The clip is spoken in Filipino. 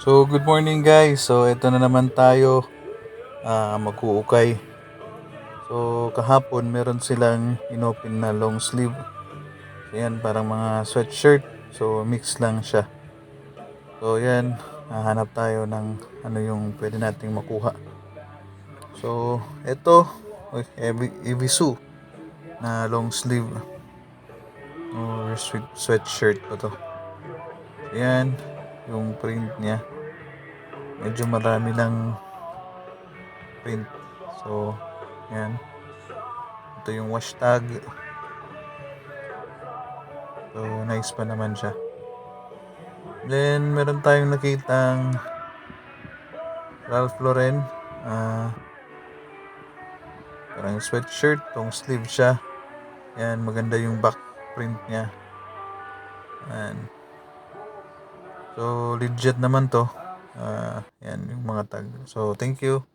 So, good morning guys. So, ito na naman tayo mag-uukay. So, kahapon meron silang inopen na long sleeve. So, yan, parang mga sweatshirt. So, mix lang siya. So, yan, hahanap tayo ng ano yung pwede nating makuha. So, ito, Evisu na long sleeve or sweatshirt pa to. So, yan, yung print niya. Medyo marami lang print. So, yan. Ito yung wash tag. So, nice pa naman siya. Then, meron tayong nakitang Ralph Lauren. Parang sweatshirt. Tong sleeve siya. Yan, maganda yung back print niya. Yan. So, legit naman to. Yan, yung mga tag. So, thank you.